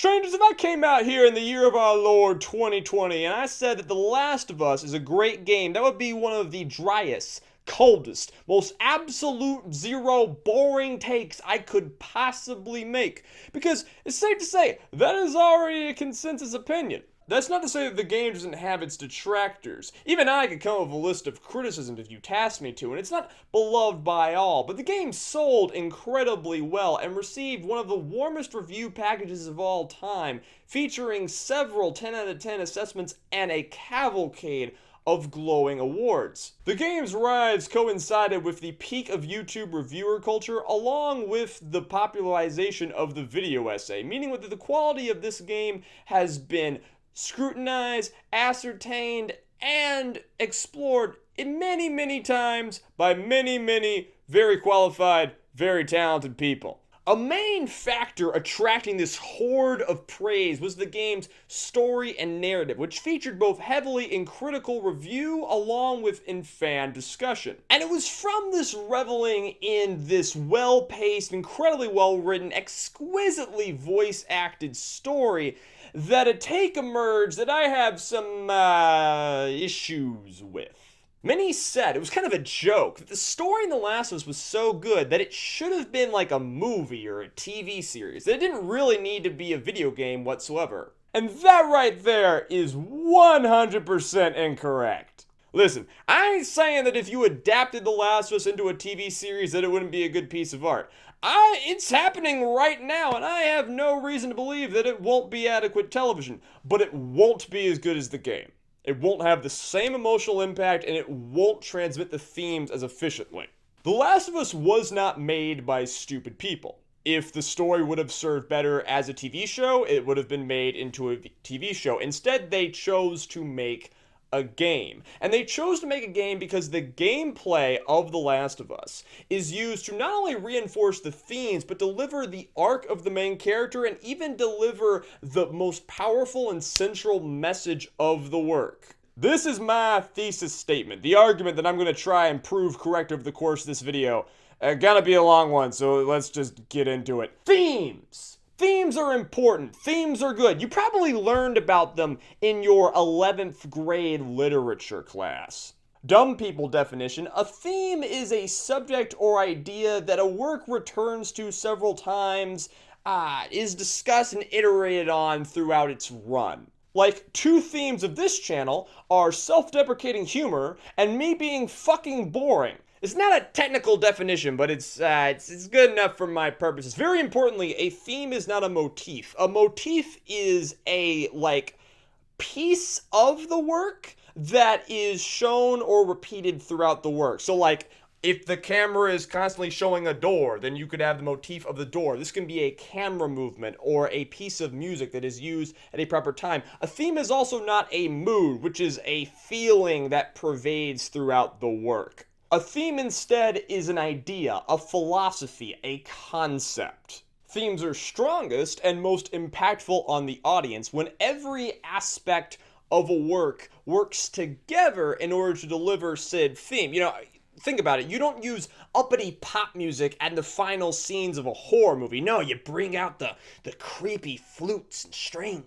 Strangers, if I came out here in the year of our Lord 2020 and I said that The Last of Us is a great game, that would be one of the driest, coldest, most absolute zero boring takes I could possibly make. Because it's safe to say, that is already a consensus opinion. That's not to say that the game doesn't have its detractors. Even I could come up with a list of criticisms if you tasked me to, and it's not beloved by all, but the game sold incredibly well and received one of the warmest review packages of all time, featuring several 10 out of 10 assessments and a cavalcade of glowing awards. The game's rise coincided with the peak of YouTube reviewer culture along with the popularization of the video essay, meaning that the quality of this game has been scrutinized, ascertained, and explored many, many times by many, many very qualified, very talented people. A main factor attracting this horde of praise was the game's story and narrative, which featured both heavily in critical review along with in fan discussion. And it was from this reveling in this well-paced, incredibly well-written, exquisitely voice-acted story that a take emerged that I have some issues with. Many said it was kind of a joke that the story in The Last of Us was so good that it should have been like a movie or a TV series, that it didn't really need to be a video game whatsoever. And that right there is 100% incorrect. Listen, I ain't saying that if you adapted The Last of Us into a TV series that it wouldn't be a good piece of art. It's happening right now, and I have no reason to believe that it won't be adequate television, but it won't be as good as the game. It won't have the same emotional impact, and it won't transmit the themes as efficiently. The Last of Us was not made by stupid people. If the story would have served better as a TV show, it would have been made into a TV show. Instead, they chose to make a game. And they chose to make a game because the gameplay of The Last of Us is used to not only reinforce the themes, but deliver the arc of the main character and even deliver the most powerful and central message of the work. This is my thesis statement, the argument that I'm going to try and prove correct over the course of this video. Gonna be a long one, so let's just get into it. Themes! Themes are important. Themes are good. You probably learned about them in your 11th grade literature class. Dumb people definition, a theme is a subject or idea that a work returns to several times, is discussed and iterated on throughout its run. Like, two themes of this channel are self-deprecating humor and me being fucking boring. It's not a technical definition, but it's good enough for my purposes. Very importantly, a theme is not a motif. A motif is a, piece of the work that is shown or repeated throughout the work. So, if the camera is constantly showing a door, then you could have the motif of the door. This can be a camera movement or a piece of music that is used at a proper time. A theme is also not a mood, which is a feeling that pervades throughout the work. A theme instead is an idea, a philosophy, a concept. Themes are strongest and most impactful on the audience when every aspect of a work works together in order to deliver said theme. Think about it. You don't use uppity pop music at the final scenes of a horror movie. No, you bring out the creepy flutes and strings.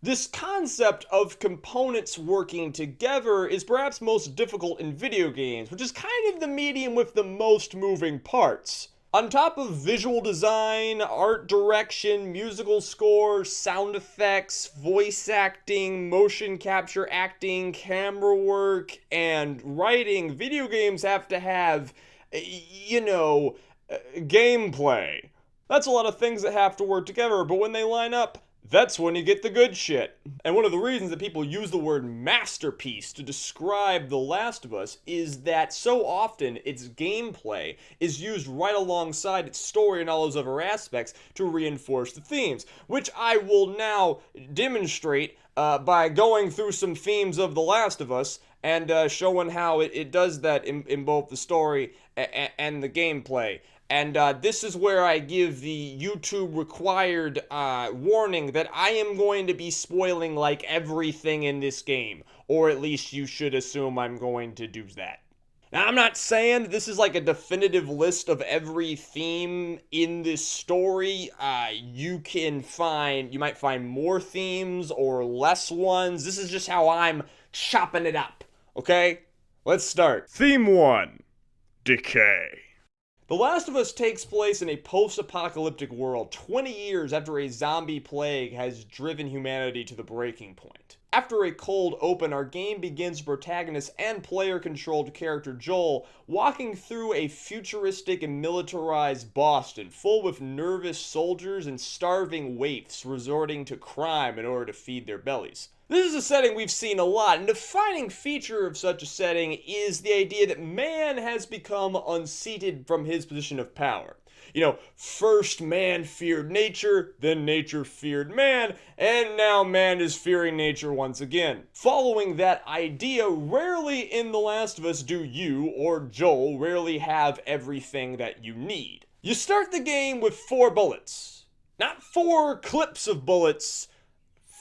This concept of components working together is perhaps most difficult in video games, which is kind of the medium with the most moving parts. On top of visual design, art direction, musical score, sound effects, voice acting, motion capture acting, camera work, and writing, video games have to have, gameplay. That's a lot of things that have to work together, but when they line up, that's when you get the good shit. And one of the reasons that people use the word masterpiece to describe The Last of Us is that so often its gameplay is used right alongside its story and all those other aspects to reinforce the themes, which I will now demonstrate by going through some themes of The Last of Us and showing how it does that in both the story and the gameplay. And this is where I give the YouTube required warning that I am going to be spoiling everything in this game. Or at least you should assume I'm going to do that. Now, I'm not saying this is like a definitive list of every theme in this story. You might find more themes or less ones. This is just how I'm chopping it up. Okay? Let's start. Theme 1: Decay. The Last of Us takes place in a post-apocalyptic world 20 years after a zombie plague has driven humanity to the breaking point. After a cold open, our game begins with protagonist and player-controlled character Joel walking through a futuristic and militarized Boston, full with nervous soldiers and starving waifs resorting to crime in order to feed their bellies. This is a setting we've seen a lot, and a defining feature of such a setting is the idea that man has become unseated from his position of power. First man feared nature, then nature feared man, and now man is fearing nature once again. Following that idea, rarely in The Last of Us do you, or Joel, rarely have everything that you need. You start the game with 4 bullets. Not 4 clips of bullets,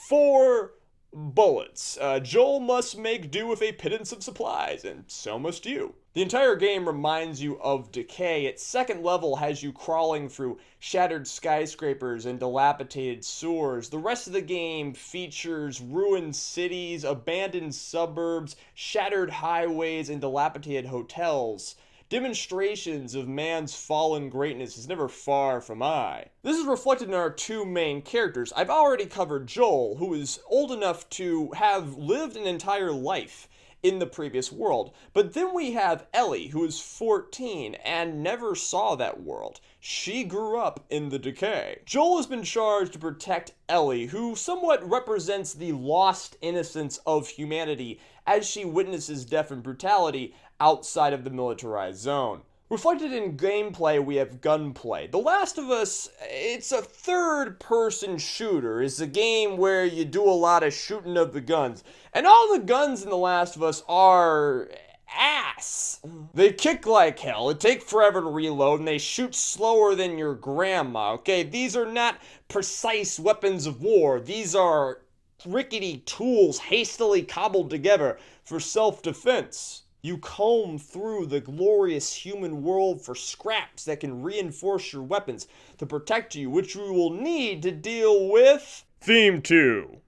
4 bullets. Joel must make do with a pittance of supplies, and so must you. The entire game reminds you of Decay. Its second level has you crawling through shattered skyscrapers and dilapidated sewers. The rest of the game features ruined cities, abandoned suburbs, shattered highways, and dilapidated hotels. Demonstrations of man's fallen greatness is never far from eye. This is reflected in our 2 main characters. I've already covered Joel, who is old enough to have lived an entire life in the previous world. But then we have Ellie, who is 14 and never saw that world. She grew up in the Decay. Joel has been charged to protect Ellie, who somewhat represents the lost innocence of humanity as she witnesses death and brutality outside of the militarized zone. Reflected in gameplay, we have gunplay. The Last of Us, it's a third-person shooter. It's a game where you do a lot of shooting of the guns. And all the guns in The Last of Us are ass. They kick like hell, it takes forever to reload, and they shoot slower than your grandma, okay? These are not precise weapons of war. These are rickety tools hastily cobbled together for self-defense. You comb through the glorious human world for scraps that can reinforce your weapons to protect you, which you will need to deal with Theme 2: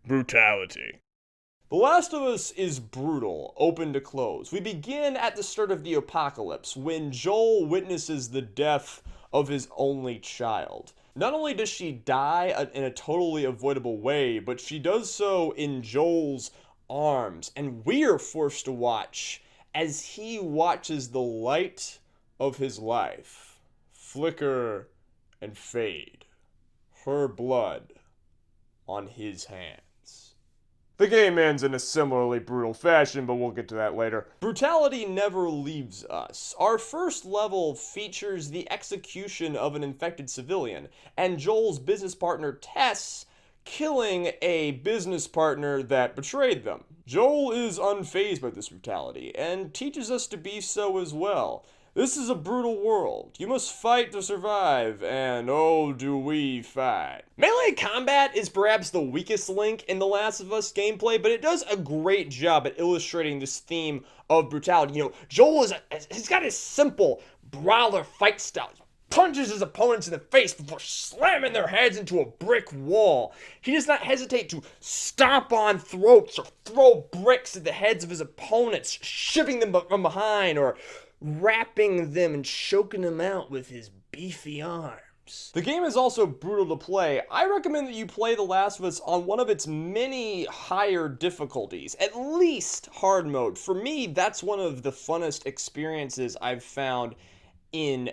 Brutality. The Last of Us is brutal, open to close. We begin at the start of the apocalypse, when Joel witnesses the death of his only child. Not only does she die in a totally avoidable way, but she does so in Joel's arms, and we're forced to watch as he watches the light of his life flicker and fade, her blood on his hands. The game ends in a similarly brutal fashion, but we'll get to that later. Brutality never leaves us. Our first level features the execution of an infected civilian, and Joel's business partner Tess killing a business partner that betrayed them. Joel is unfazed by this brutality, and teaches us to be so as well. This is a brutal world. You must fight to survive, and oh, do we fight. Melee combat is perhaps the weakest link in The Last of Us gameplay, but it does a great job at illustrating this theme of brutality. Joel he's got his simple brawler fight style. Punches his opponents in the face before slamming their heads into a brick wall. He does not hesitate to stomp on throats or throw bricks at the heads of his opponents, shivving them from behind or wrapping them and choking them out with his beefy arms. The game is also brutal to play. I recommend that you play The Last of Us on one of its many higher difficulties, at least hard mode. For me, that's one of the funnest experiences I've found in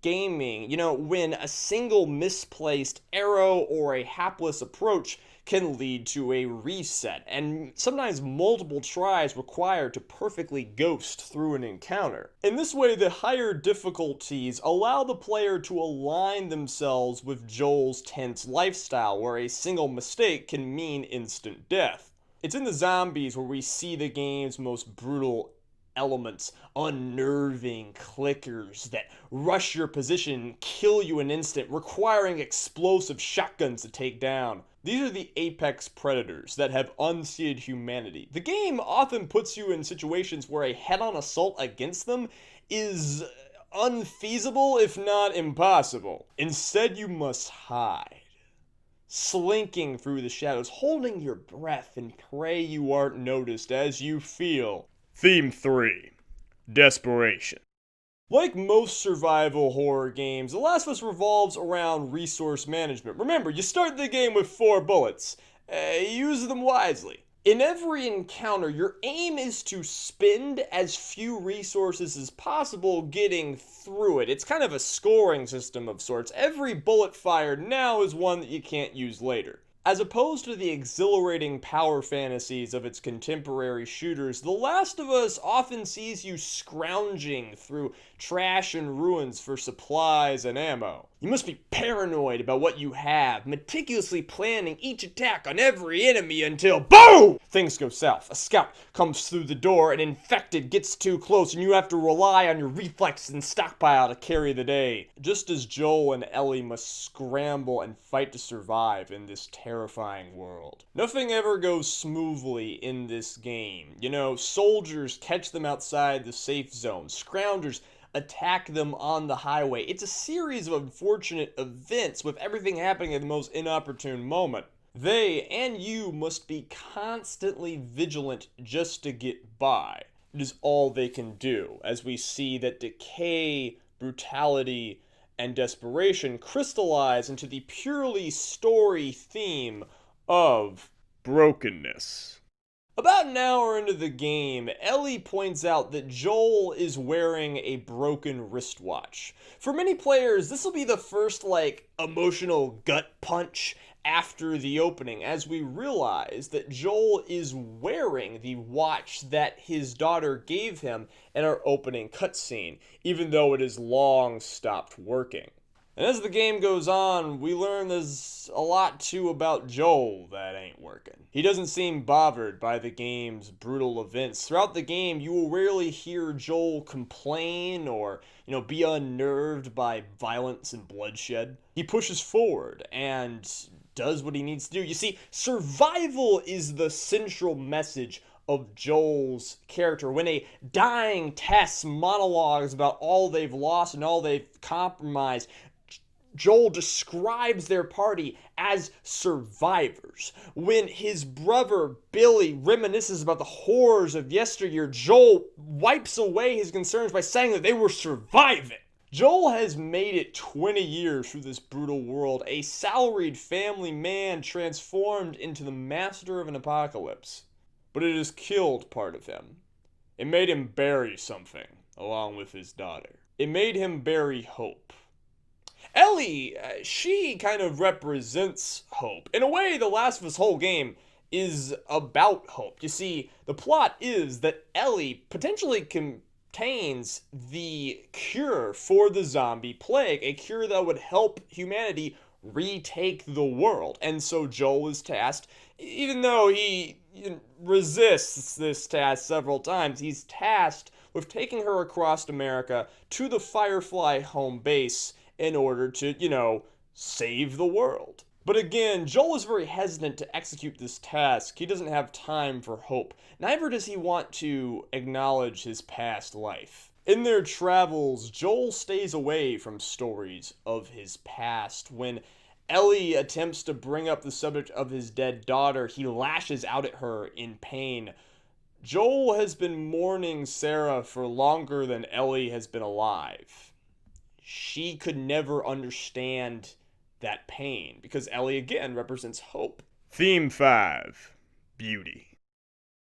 gaming. When a single misplaced arrow or a hapless approach can lead to a reset, and sometimes multiple tries required to perfectly ghost through an encounter. In this way, the higher difficulties allow the player to align themselves with Joel's tense lifestyle, where a single mistake can mean instant death. It's in the zombies where we see the game's most brutal elements, unnerving clickers that rush your position, kill you in an instant, requiring explosive shotguns to take down. These are the apex predators that have unseated humanity. The game often puts you in situations where a head-on assault against them is unfeasible, if not impossible. Instead, you must hide, slinking through the shadows, holding your breath, and pray you aren't noticed as you feel. Theme 3. Desperation. Like most survival horror games, The Last of Us revolves around resource management. Remember, you start the game with 4 bullets. Use them wisely. In every encounter, your aim is to spend as few resources as possible getting through it. It's kind of a scoring system of sorts. Every bullet fired now is one that you can't use later. As opposed to the exhilarating power fantasies of its contemporary shooters, The Last of Us often sees you scrounging through trash and ruins for supplies and ammo. You must be paranoid about what you have, meticulously planning each attack on every enemy until BOOM! Things go south. A scout comes through the door, an infected gets too close, and you have to rely on your reflexes and stockpile to carry the day. Just as Joel and Ellie must scramble and fight to survive in this terrifying world. Nothing ever goes smoothly in this game. You know, soldiers catch them outside the safe zone. Scroungers attack them on the highway. It's a series of unfortunate events with everything happening at the most inopportune moment. They and you must be constantly vigilant just to get by. It is all they can do, as we see that Decay, Brutality, and Desperation crystallize into the purely story theme of Brokenness. About an hour into the game, Ellie points out that Joel is wearing a broken wristwatch. For many players, this will be the first, emotional gut punch after the opening, as we realize that Joel is wearing the watch that his daughter gave him in our opening cutscene, even though it has long stopped working. And as the game goes on, we learn there's a lot too about Joel that ain't working. He doesn't seem bothered by the game's brutal events. Throughout the game, you will rarely hear Joel complain or, be unnerved by violence and bloodshed. He pushes forward and does what he needs to do. You see, survival is the central message of Joel's character. When a dying Tess monologues about all they've lost and all they've compromised, Joel describes their party as survivors. When his brother Billy reminisces about the horrors of yesteryear, Joel wipes away his concerns by saying that they were surviving. Joel has made it 20 years through this brutal world, a salaried family man transformed into the master of an apocalypse. But it has killed part of him. It made him bury something, along with his daughter. It made him bury hope. Ellie, she kind of represents hope. In a way, The Last of Us' whole game is about hope. You see, the plot is that Ellie potentially contains the cure for the zombie plague, a cure that would help humanity retake the world. And so Joel is tasked, even though he resists this task several times, he's tasked with taking her across America to the Firefly home base in order to, save the world. But again, Joel is very hesitant to execute this task. He doesn't have time for hope. Neither does he want to acknowledge his past life. In their travels, Joel stays away from stories of his past. When Ellie attempts to bring up the subject of his dead daughter, he lashes out at her in pain. Joel has been mourning Sarah for longer than Ellie has been alive. She could never understand that pain, because Ellie, again, represents hope. Theme 5. Beauty.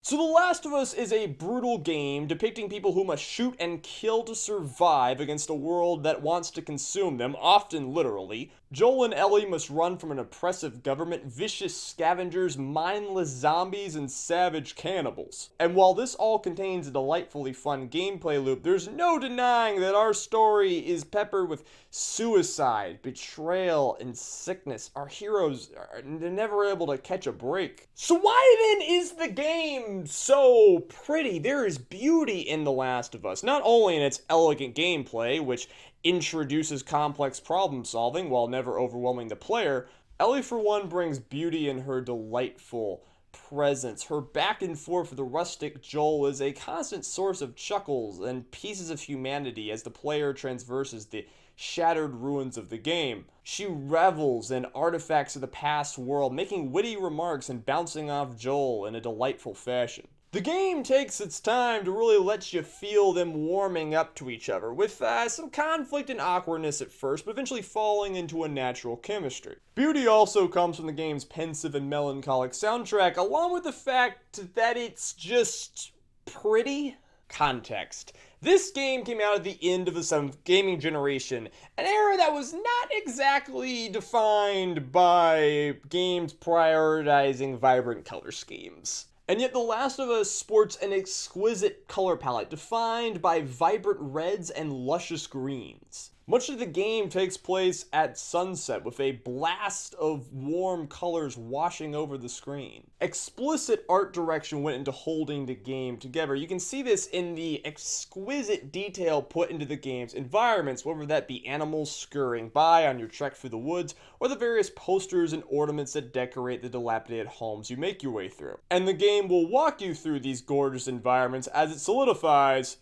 So The Last of Us is a brutal game depicting people who must shoot and kill to survive against a world that wants to consume them, often literally. Joel and Ellie must run from an oppressive government, vicious scavengers, mindless zombies, and savage cannibals. And while this all contains a delightfully fun gameplay loop, there's no denying that our story is peppered with suicide, betrayal, and sickness. Our heroes are never able to catch a break. So why then is the game so pretty? There is beauty in The Last of Us, not only in its elegant gameplay, which introduces complex problem solving while never overwhelming the player, Ellie, for one, brings beauty in her delightful presence. Her back and forth with the rustic Joel is a constant source of chuckles and pieces of humanity as the player traverses the shattered ruins of the game. She revels in artifacts of the past world, making witty remarks and bouncing off Joel in a delightful fashion. The game takes its time to really let you feel them warming up to each other, with some conflict and awkwardness at first, but eventually falling into a natural chemistry. Beauty also comes from the game's pensive and melancholic soundtrack, along with the fact that it's just pretty. Context. This game came out at the end of the 7th gaming generation, an era that was not exactly defined by games prioritizing vibrant color schemes. And yet The Last of Us sports an exquisite color palette defined by vibrant reds and luscious greens. Much of the game takes place at sunset with a blast of warm colors washing over the screen. Explicit art direction went into holding the game together. You can see this in the exquisite detail put into the game's environments, whether that be animals scurrying by on your trek through the woods, or the various posters and ornaments that decorate the dilapidated homes you make your way through. And the game will walk you through these gorgeous environments as it solidifies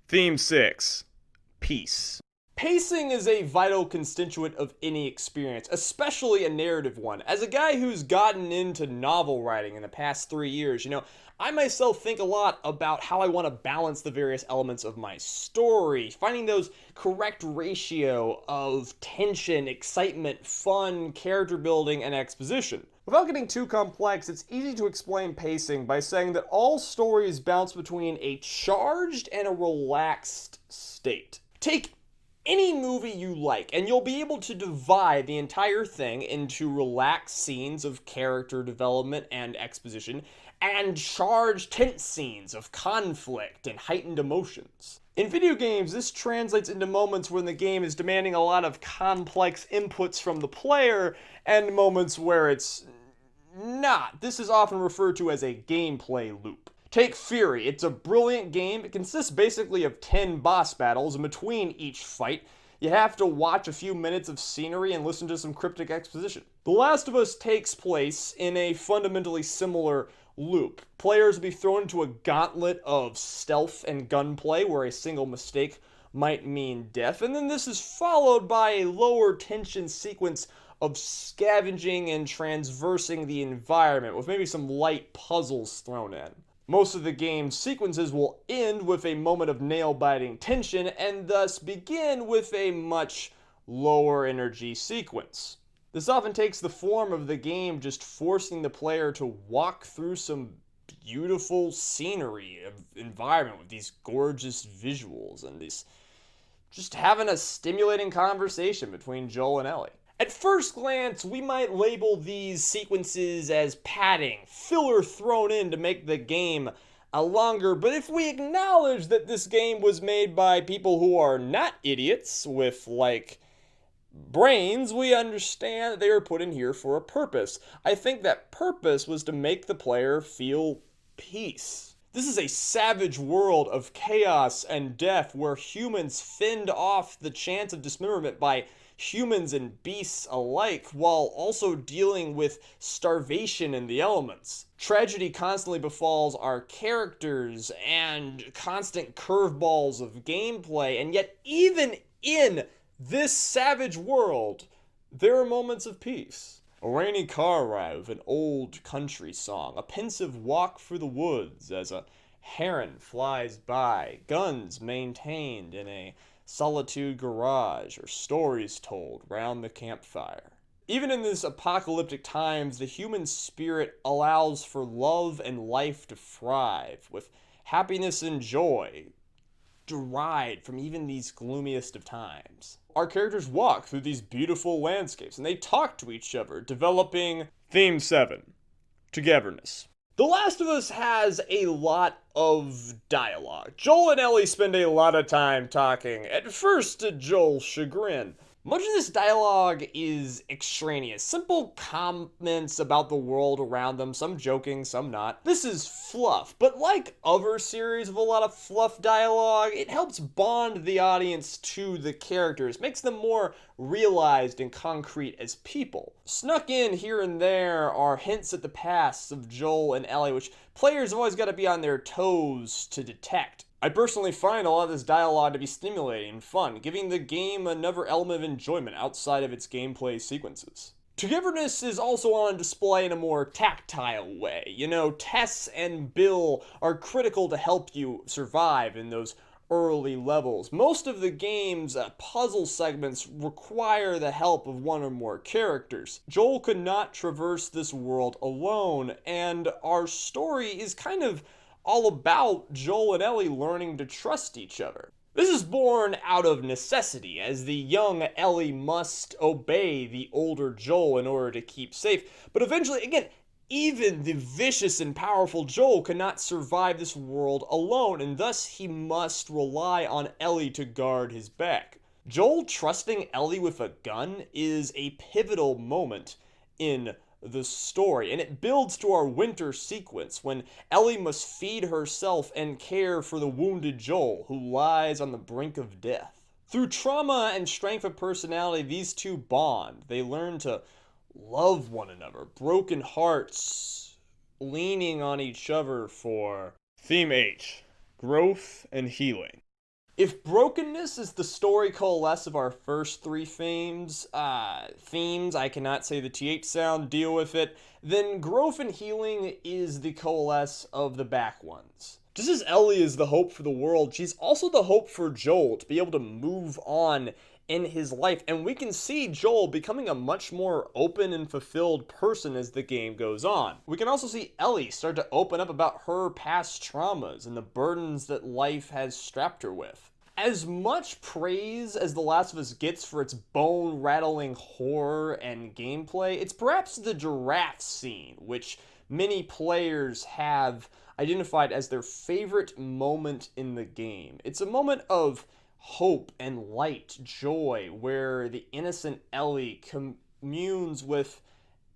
Theme 6, Peace. Pacing is a vital constituent of any experience, especially a narrative one. As a guy who's gotten into novel writing in the past 3 years, I myself think a lot about how I want to balance the various elements of my story, finding those correct ratio of tension, excitement, fun, character building, and exposition. Without getting too complex, it's easy to explain pacing by saying that all stories bounce between a charged and a relaxed state. Take any movie you like, and you'll be able to divide the entire thing into relaxed scenes of character development and exposition, and charged tense scenes of conflict and heightened emotions. In video games, this translates into moments when the game is demanding a lot of complex inputs from the player, and moments where it's not. This is often referred to as a gameplay loop. Take Fury. It's a brilliant game. It consists basically of 10 boss battles, and between each fight, you have to watch a few minutes of scenery and listen to some cryptic exposition. The Last of Us takes place in a fundamentally similar loop. Players will be thrown into a gauntlet of stealth and gunplay where a single mistake might mean death, and then this is followed by a lower tension sequence of scavenging and transversing the environment with maybe some light puzzles thrown in. Most of the game's sequences will end with a moment of nail-biting tension and thus begin with a much lower energy sequence. This often takes the form of the game just forcing the player to walk through some beautiful scenery of environment with these gorgeous visuals and this just having a stimulating conversation between Joel and Ellie. At first glance, we might label these sequences as padding, filler thrown in to make the game longer, but if we acknowledge that this game was made by people who are not idiots with, brains, we understand that they were put in here for a purpose. I think that purpose was to make the player feel peace. This is a savage world of chaos and death where humans fend off the chance of dismemberment by humans and beasts alike, while also dealing with starvation in the elements. Tragedy constantly befalls our characters and constant curveballs of gameplay, and yet even in this savage world, there are moments of peace. A rainy car ride with an old country song, a pensive walk through the woods as a heron flies by, guns maintained in a solitude garage, or stories told round the campfire. Even in these apocalyptic times, the human spirit allows for love and life to thrive, with happiness and joy derived from even these gloomiest of times. Our characters walk through these beautiful landscapes, and they talk to each other, developing Theme 7, Togetherness. The Last of Us has a lot of dialogue. Joel and Ellie spend a lot of time talking, at first to Joel's chagrin. Much of this dialogue is extraneous, simple comments about the world around them, some joking, some not. This is fluff, but like other series with a lot of fluff dialogue, it helps bond the audience to the characters, makes them more realized and concrete as people. Snuck in here and there are hints at the pasts of Joel and Ellie, which players have always got to be on their toes to detect. I personally find a lot of this dialogue to be stimulating and fun, giving the game another element of enjoyment outside of its gameplay sequences. Togetherness is also on display in a more tactile way. You know, Tess and Bill are critical to help you survive in those early levels. Most of the game's puzzle segments require the help of one or more characters. Joel could not traverse this world alone, and our story is kind of all about Joel and Ellie learning to trust each other. This is born out of necessity, as the young Ellie must obey the older Joel in order to keep safe. But eventually, again, even the vicious and powerful Joel cannot survive this world alone, and thus he must rely on Ellie to guard his back. Joel trusting Ellie with a gun is a pivotal moment in the story, and it builds to our winter sequence when Ellie must feed herself and care for the wounded Joel, who lies on the brink of death. Through trauma and strength of personality, these two bond. They learn to love one another, broken hearts, leaning on each other for Theme 8, Growth and Healing. If Brokenness is the story coalesce of our first three themes, I cannot say the TH sound, deal with it, then Growth and Healing is the coalesce of the back ones. Just as Ellie is the hope for the world, she's also the hope for Joel to be able to move on in his life, and we can see Joel becoming a much more open and fulfilled person as the game goes on. We can also see Ellie start to open up about her past traumas and the burdens that life has strapped her with. As much praise as The Last of Us gets for its bone-rattling horror and gameplay, it's perhaps the giraffe scene, which many players have identified as their favorite moment in the game. It's a moment of hope and light, joy, where the innocent Ellie communes with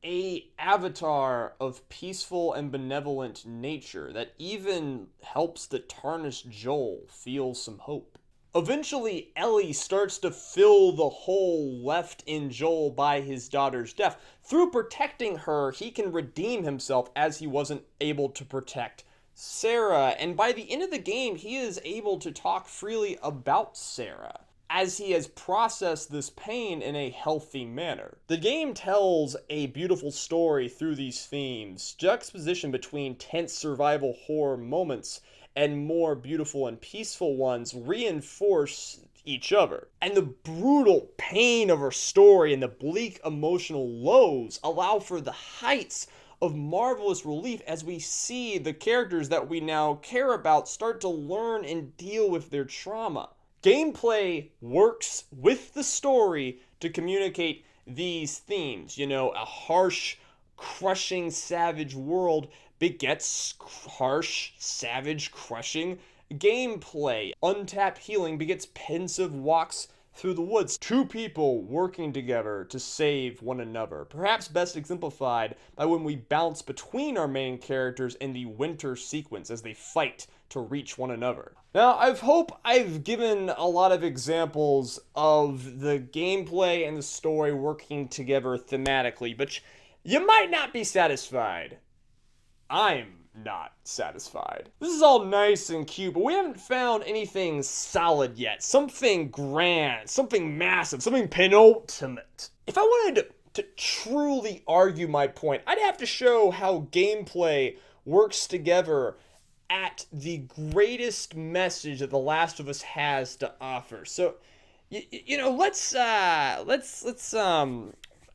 a avatar of peaceful and benevolent nature that even helps the tarnished Joel feel some hope. Eventually, Ellie starts to fill the hole left in Joel by his daughter's death. Through protecting her, he can redeem himself as he wasn't able to protect Sarah, and by the end of the game, he is able to talk freely about Sarah, as he has processed this pain in a healthy manner. The game tells a beautiful story through these themes, juxtaposition between tense survival horror moments and more beautiful and peaceful ones reinforce each other. And the brutal pain of our story and the bleak emotional lows allow for the heights of marvelous relief as we see the characters that we now care about start to learn and deal with their trauma. Gameplay works with the story to communicate these themes. You know, a harsh, crushing, savage world begets harsh, savage, crushing gameplay. Untapped healing begets pensive walks through the woods. Two people working together to save one another. Perhaps best exemplified by when we bounce between our main characters in the winter sequence as they fight to reach one another. Now, I hope I've given a lot of examples of the gameplay and the story working together thematically, but you might not be satisfied. I'm not satisfied. This is all nice and cute, but we haven't found anything solid yet. Something grand, something massive, something penultimate. If I wanted to truly argue my point, I'd have to show how gameplay works together at the greatest message that The Last of Us has to offer. So, you know,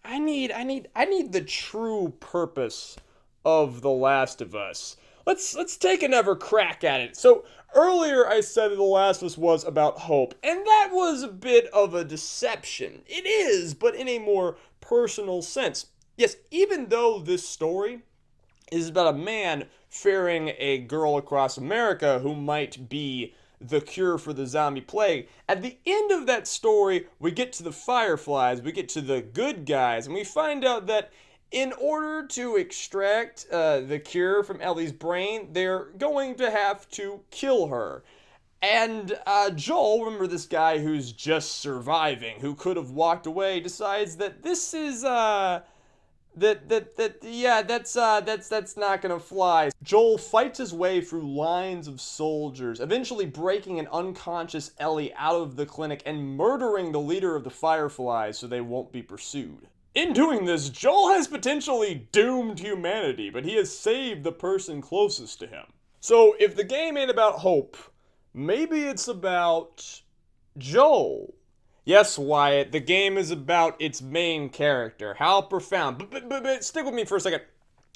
I need the true purpose of The Last of Us. Let's take another crack at it. So earlier I said that The Last of Us was about hope, and that was a bit of a deception. It is, but in a more personal sense. Yes, even though this story is about a man ferrying a girl across America who might be the cure for the zombie plague. At the end of that story, we get to the Fireflies, we get to the good guys, and we find out that in order to extract the cure from Ellie's brain, they're going to have to kill her. And Joel, remember this guy who's just surviving, who could have walked away, decides that this is that's not gonna fly. Joel fights his way through lines of soldiers, eventually breaking an unconscious Ellie out of the clinic and murdering the leader of the Fireflies so they won't be pursued. In doing this, Joel has potentially doomed humanity, but he has saved the person closest to him. So if the game ain't about hope, maybe it's about Joel. Yes, Wyatt, the game is about its main character. How profound. But stick with me for a second.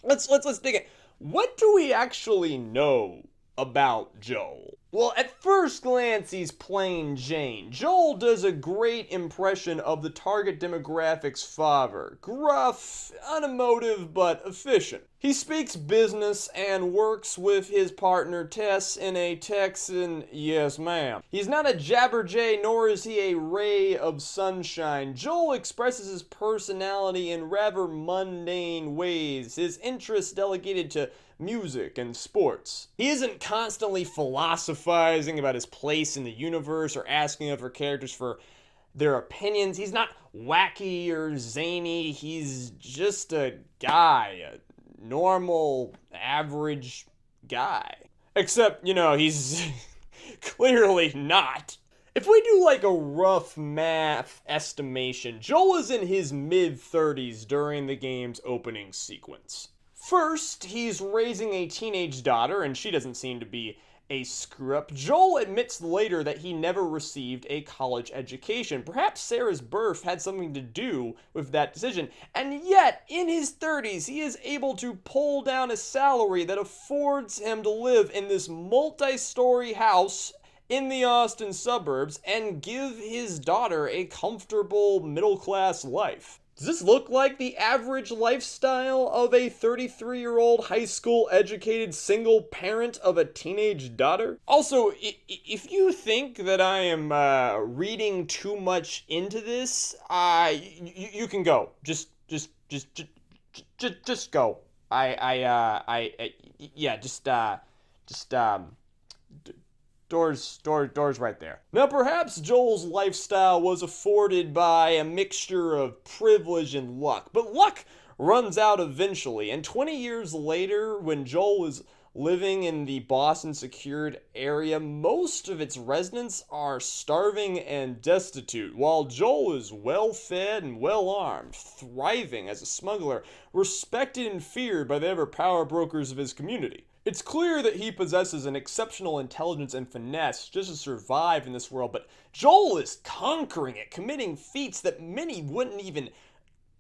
Let's dig it. What do we actually know about Joel? Well, at first glance, he's plain Jane. Joel does a great impression of the target demographic's father. Gruff, unemotive, but efficient. He speaks business and works with his partner Tess in a Texan yes ma'am. He's not a jabberjay, nor is he a ray of sunshine. Joel expresses his personality in rather mundane ways, his interests delegated to music and sports. He isn't constantly philosophizing about his place in the universe or asking other characters for their opinions. He's not wacky or zany. He's just a guy, a normal, average guy. Except, he's clearly not. If we do like a rough math estimation, Joel is in his mid-30s during the game's opening sequence. First, he's raising a teenage daughter, and she doesn't seem to be a screw-up. Joel admits later that he never received a college education. Perhaps Sarah's birth had something to do with that decision. And yet, in his 30s, he is able to pull down a salary that affords him to live in this multi-story house in the Austin suburbs and give his daughter a comfortable middle-class life. Does this look like the average lifestyle of a 33-year-old high school educated single parent of a teenage daughter? Also, if you think that I am reading too much into this, you can go. Just go. Doors right there. Now perhaps Joel's lifestyle was afforded by a mixture of privilege and luck, but luck runs out eventually, and 20 years later, when Joel is living in the Boston secured area, most of its residents are starving and destitute, while Joel is well-fed and well-armed, thriving as a smuggler, respected and feared by the ever power brokers of his community. It's clear that he possesses an exceptional intelligence and finesse just to survive in this world, but Joel is conquering it, committing feats that many wouldn't even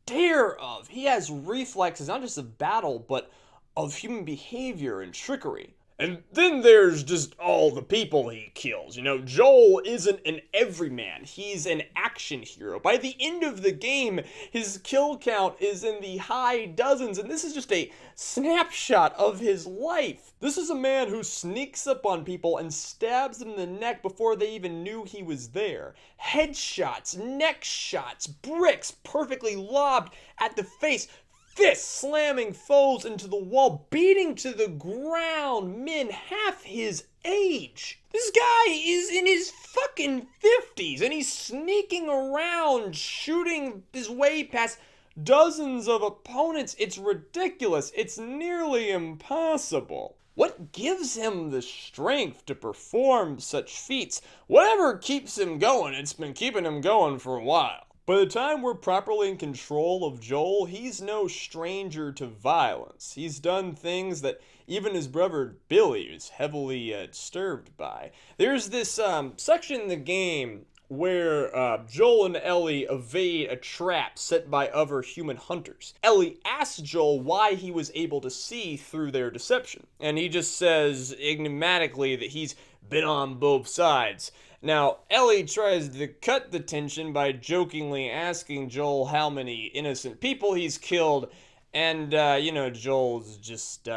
dare of. He has reflexes not just of battle, but of human behavior and trickery. And then there's just all the people he kills. Joel isn't an everyman. He's an action hero. By the end of the game, his kill count is in the high dozens, and this is just a snapshot of his life. This is a man who sneaks up on people and stabs them in the neck before they even knew he was there. Headshots, neck shots, bricks perfectly lobbed at the face. Fists slamming foes into the wall, beating to the ground men half his age. This guy is in his fucking 50s, and he's sneaking around, shooting his way past dozens of opponents. It's ridiculous. It's nearly impossible. What gives him the strength to perform such feats? Whatever keeps him going, it's been keeping him going for a while. By the time we're properly in control of Joel, he's no stranger to violence. He's done things that even his brother Billy is heavily disturbed by. There's this section in the game where Joel and Ellie evade a trap set by other human hunters. Ellie asks Joel why he was able to see through their deception, and he just says enigmatically that he's been on both sides. Now, Ellie tries to cut the tension by jokingly asking Joel how many innocent people he's killed, and, Joel's just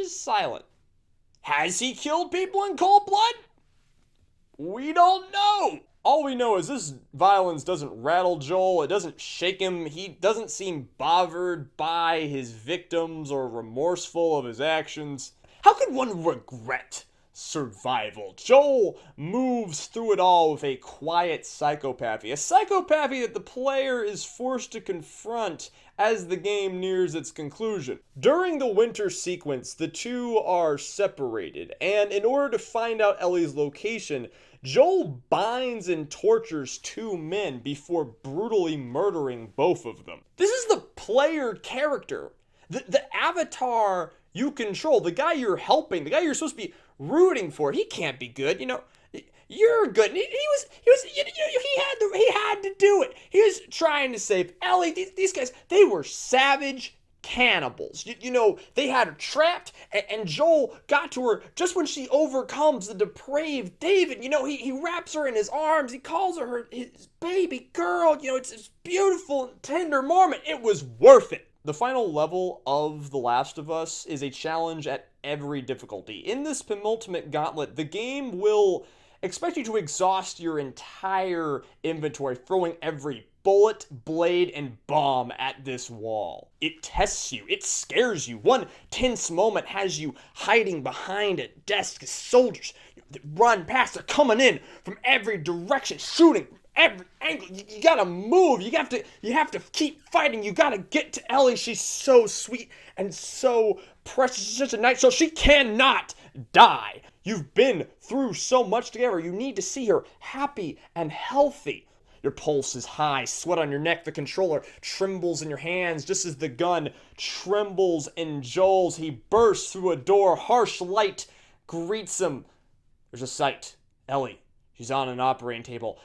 silent. Has he killed people in cold blood? We don't know. All we know is this violence doesn't rattle Joel, it doesn't shake him, he doesn't seem bothered by his victims or remorseful of his actions. How could one regret survival? Joel moves through it all with a quiet psychopathy, a psychopathy that the player is forced to confront as the game nears its conclusion. During the winter sequence, the two are separated, and in order to find out Ellie's location, Joel binds and tortures two men before brutally murdering both of them. This is the player character, the avatar you control, the guy you're helping, the guy you're supposed to be rooting for. He can't be good, You're good. He had to do it. He was trying to save Ellie. These guys, they were savage cannibals. They had her trapped, and Joel got to her just when she overcomes the depraved David. He wraps her in his arms. He calls her his baby girl. It's this beautiful and tender moment. It was worth it. The final level of The Last of Us is a challenge at every difficulty. In this penultimate gauntlet, the game will expect you to exhaust your entire inventory, throwing every bullet, blade, and bomb at this wall. It tests you. It scares you. One tense moment has you hiding behind a desk as soldiers run past. They're coming in from every direction, shooting every angle. You gotta move. You have to keep fighting. You gotta get to Ellie. She's so sweet and so precious. She's such a nice soul. She cannot die. You've been through so much together. You need to see her happy and healthy. Your pulse is high, sweat on your neck. The controller trembles in your hands just as the gun trembles in Joel's. He bursts through a door. Harsh light greets him. There's a sight. Ellie. She's on an operating table.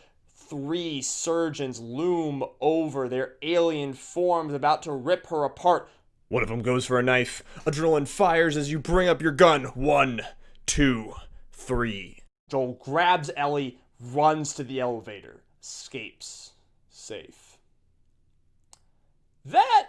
3 surgeons loom over, their alien forms about to rip her apart. One of them goes for a knife. Adrenaline fires as you bring up your gun. 1, 2, 3. Joel grabs Ellie, runs to the elevator, escapes safe. That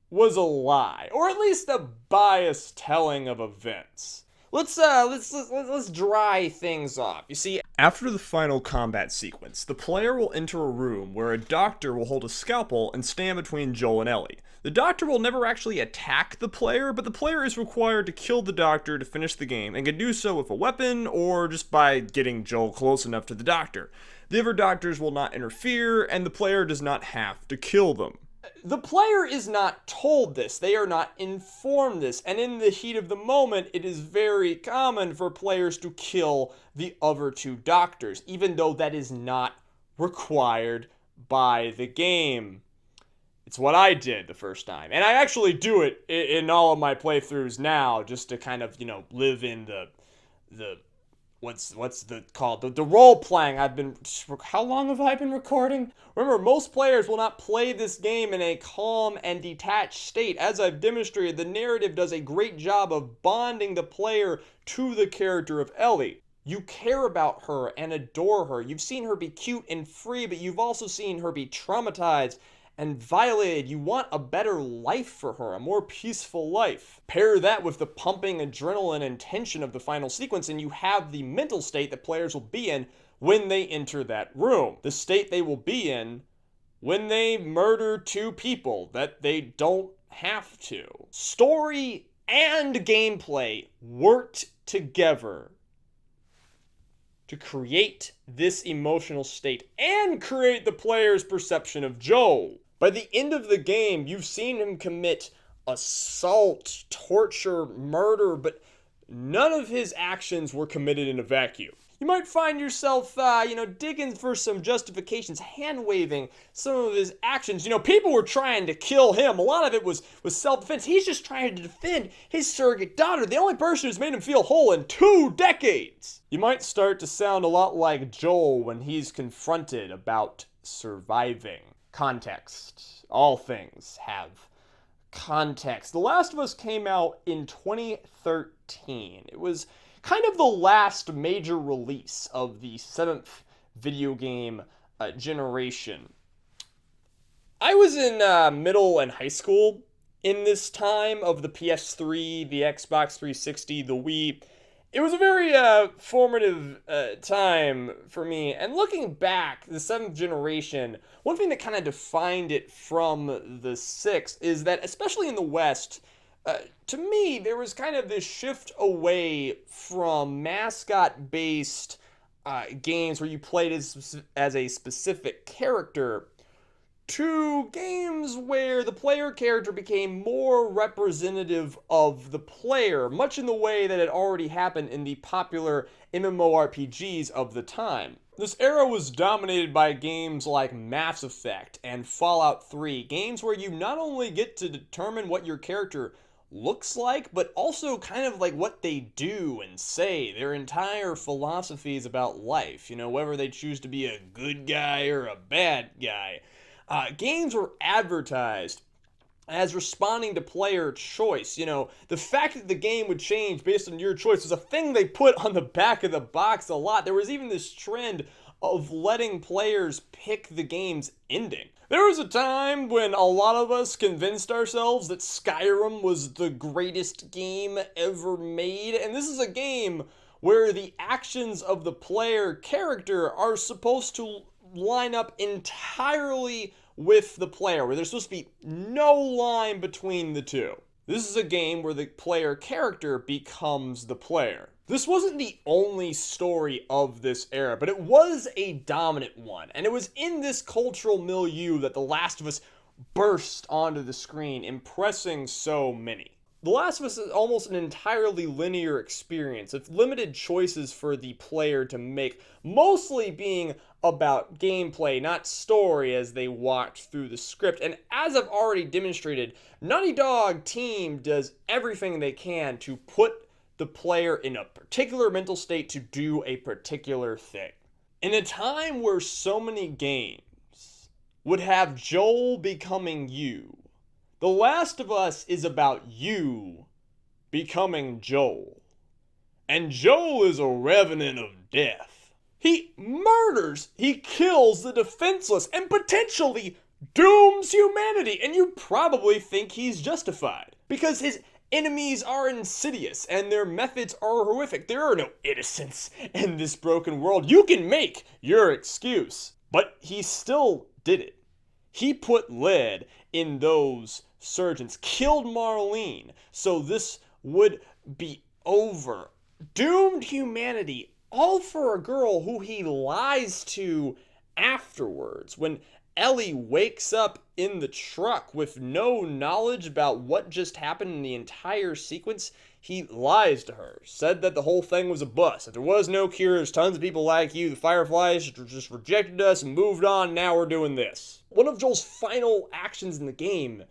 was a lie, or at least a biased telling of events. Let's dry things off. You see, after the final combat sequence, the player will enter a room where a doctor will hold a scalpel and stand between Joel and Ellie. The doctor will never actually attack the player, but the player is required to kill the doctor to finish the game, and can do so with a weapon or just by getting Joel close enough to the doctor. The other doctors will not interfere, and the player does not have to kill them. The player is not told this, they are not informed this, and in the heat of the moment, it is very common for players to kill the other 2 doctors, even though that is not required by the game. It's what I did the first time, and I actually do it in all of my playthroughs now, just to kind of, live in the what's the role playing. How long have I been recording? Remember, most players will not play this game in a calm and detached state. As I've demonstrated, the narrative does a great job of bonding the player to the character of Ellie. You care about her and adore her. You've seen her be cute and free, but you've also seen her be traumatized and violated. You want a better life for her, a more peaceful life. Pair that with the pumping adrenaline and tension of the final sequence, and you have the mental state that players will be in when they enter that room. The state they will be in when they murder 2 people that they don't have to. Story and gameplay worked together to create this emotional state and create the player's perception of Joel. By the end of the game, you've seen him commit assault, torture, murder, but none of his actions were committed in a vacuum. You might find yourself, digging for some justifications, hand-waving some of his actions. People were trying to kill him. A lot of it was self-defense. He's just trying to defend his surrogate daughter, the only person who's made him feel whole in 2 decades. You might start to sound a lot like Joel when he's confronted about surviving. Context. All things have context. The Last of Us came out in 2013. It was kind of the last major release of the 7th video game generation. I was in middle and high school in this time of the PS3, the Xbox 360, the Wii. It was a very formative time for me. And looking back, the 7th generation, one thing that kind of defined it from the 6th is that, especially in the West, to me, there was kind of this shift away from mascot-based games where you played as a specific character to games where the player character became more representative of the player, much in the way that had already happened in the popular MMORPGs of the time. This era was dominated by games like Mass Effect and Fallout 3, games where you not only get to determine what your character looks like, but also kind of like what they do and say, their entire philosophies about life, whether they choose to be a good guy or a bad guy. Games were advertised as responding to player choice. The fact that the game would change based on your choice was a thing they put on the back of the box a lot. There was even this trend of letting players pick the game's ending. There was a time when a lot of us convinced ourselves that Skyrim was the greatest game ever made, and this is a game where the actions of the player character are supposed to line up entirely with the player, where there's supposed to be no line between the two. This is a game where the player character becomes the player. This wasn't the only story of this era, but it was a dominant one, and it was in this cultural milieu that The Last of Us burst onto the screen, impressing so many. The Last of Us is almost an entirely linear experience, with limited choices for the player to make, mostly being about gameplay, not story, as they walked through the script. And as I've already demonstrated, Naughty Dog team does everything they can to put the player in a particular mental state to do a particular thing. In a time where so many games would have Joel becoming you, The Last of Us is about you becoming Joel. And Joel is a revenant of death. He murders, he kills the defenseless, and potentially dooms humanity. And you probably think he's justified, because his enemies are insidious and their methods are horrific. There are no innocents in this broken world. You can make your excuse, but he still did it. He put lead in those surgeons, killed Marlene, so this would be over. Doomed humanity, all for a girl who he lies to afterwards. When Ellie wakes up in the truck with no knowledge about what just happened in the entire sequence, he lies to her, said that the whole thing was a bust, that there was no cures, tons of people like you, the Fireflies just rejected us and moved on, now we're doing this. One of Joel's final actions in the game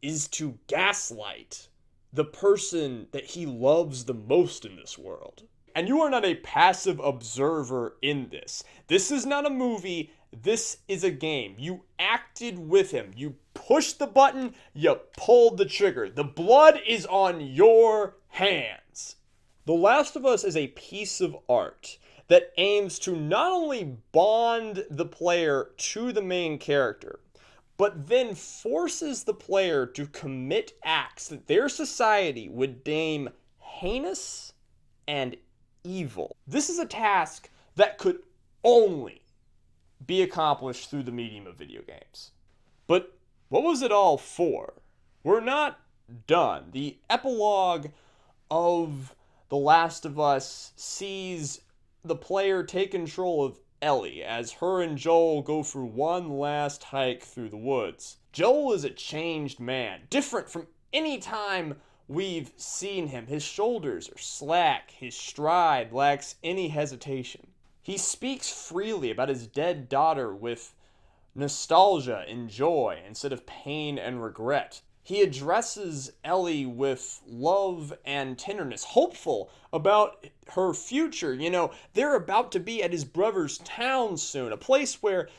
is to gaslight the person that he loves the most in this world. And you are not a passive observer in this. This is not a movie, this is a game. You acted with him. You pushed the button, you pulled the trigger. The blood is on your hands. The Last of Us is a piece of art that aims to not only bond the player to the main character, but then forces the player to commit acts that their society would deem heinous and evil. This is a task that could only be accomplished through the medium of video games. But what was it all for? We're not done. The epilogue of The Last of Us sees the player take control of Ellie as her and Joel go through one last hike through the woods. Joel is a changed man, different from any time we've seen him. His shoulders are slack, his stride lacks any hesitation. He speaks freely about his dead daughter with nostalgia and joy instead of pain and regret. He addresses Ellie with love and tenderness, hopeful about her future. They're about to be at his brother's town soon, a place where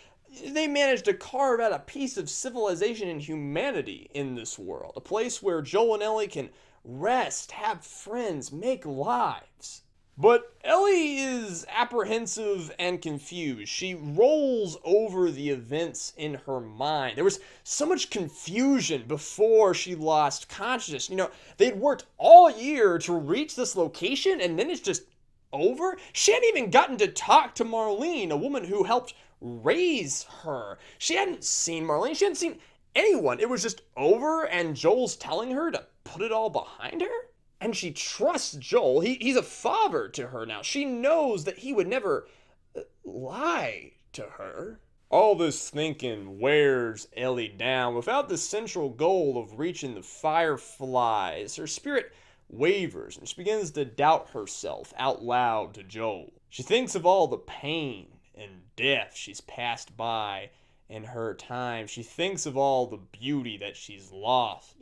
they managed to carve out a piece of civilization and humanity in this world. A place where Joel and Ellie can rest, have friends, make lives. But Ellie is apprehensive and confused. She rolls over the events in her mind. There was so much confusion before she lost consciousness. They'd worked all year to reach this location, and then it's just over. She hadn't even gotten to talk to Marlene, a woman who helped raise her. She hadn't seen Marlene. She hadn't seen anyone. It was just over, and Joel's telling her to put it all behind her? And she trusts Joel. He's a father to her now. She knows that he would never lie to her. All this thinking wears Ellie down. Without the central goal of reaching the fireflies, her spirit wavers and she begins to doubt herself out loud to Joel. She thinks of all the pain and death she's passed by in her time. She thinks of all the beauty that she's lost.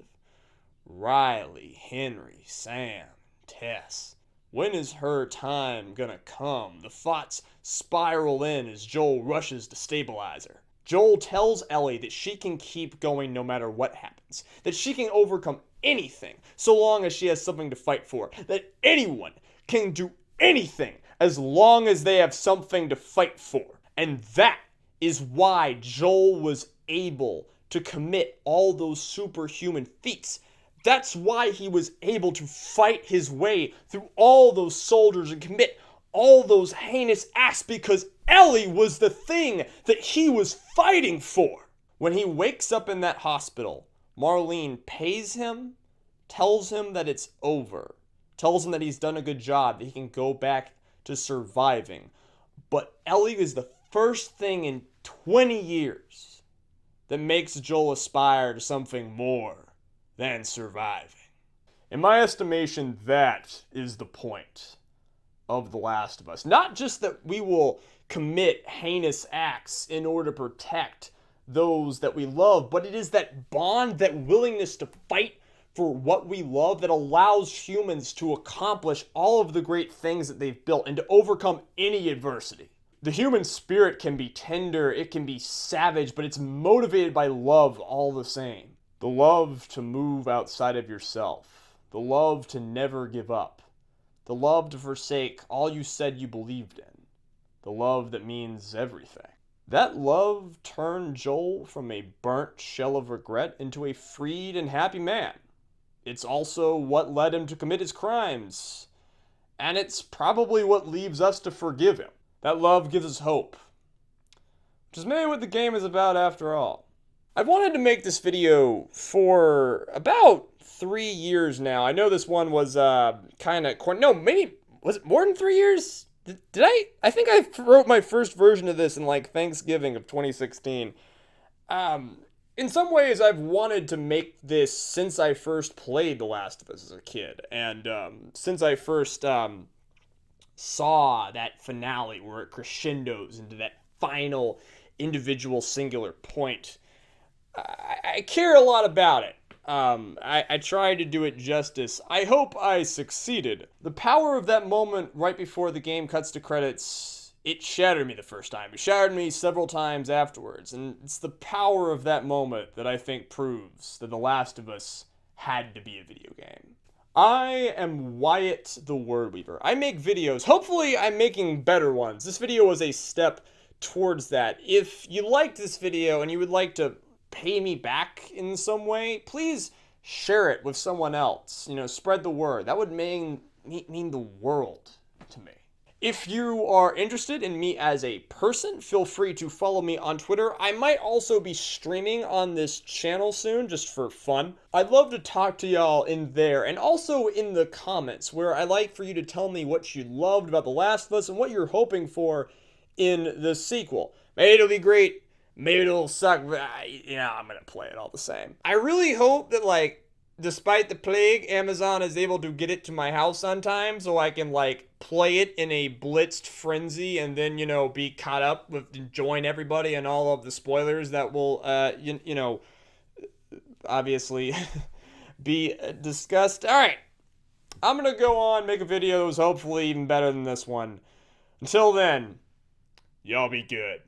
Riley, Henry, Sam, Tess. When is her time gonna come? The thoughts spiral in as Joel rushes to stabilize her. Joel tells Ellie that she can keep going no matter what happens, that she can overcome anything so long as she has something to fight for, that anyone can do anything as long as they have something to fight for. And that is why Joel was able to commit all those superhuman feats. That's why he was able to fight his way through all those soldiers and commit all those heinous acts, because Ellie was the thing that he was fighting for. When he wakes up in that hospital, Marlene pays him, tells him that it's over, tells him that he's done a good job, that he can go back to surviving. But Ellie is the first thing in 20 years that makes Joel aspire to something more than surviving. In my estimation, that is the point of The Last of Us. Not just that we will commit heinous acts in order to protect those that we love, but it is that bond, that willingness to fight for what we love that allows humans to accomplish all of the great things that they've built and to overcome any adversity. The human spirit can be tender, it can be savage, but it's motivated by love all the same. The love to move outside of yourself. The love to never give up. The love to forsake all you said you believed in. The love that means everything. That love turned Joel from a burnt shell of regret into a freed and happy man. It's also what led him to commit his crimes. And it's probably what leaves us to forgive him. That love gives us hope. Which is maybe what the game is about after all. I've wanted to make this video for about 3 years now. I know this one was maybe, was it more than 3 years? Did I think I wrote my first version of this in like Thanksgiving of 2016. In some ways, I've wanted to make this since I first played The Last of Us as a kid. And since I first saw that finale where it crescendos into that final individual singular point. I care a lot about it. I tried to do it justice. I hope I succeeded. The power of that moment right before the game cuts to credits, it shattered me the first time. It shattered me several times afterwards. And it's the power of that moment that I think proves that The Last of Us had to be a video game. I am Wyatt the Word Weaver. I make videos. Hopefully I'm making better ones. This video was a step towards that. If you liked this video and you would like to pay me back in some way, please share it with someone else. Spread the word. That would mean the world to me. If you are interested in me as a person, feel free to follow me on Twitter. I might also be streaming on this channel soon, just for fun. I'd love to talk to y'all in there, and also in the comments, where I like for you to tell me what you loved about The Last of Us and what you're hoping for in the sequel. Maybe it'll be great. Maybe it'll suck, but I'm gonna play it all the same. I really hope that, despite the plague, Amazon is able to get it to my house on time so I can, play it in a blitzed frenzy and then, be caught up with, join everybody and all of the spoilers that will, obviously be discussed. Alright, I'm gonna go on, make a video that was hopefully even better than this one. Until then, y'all be good.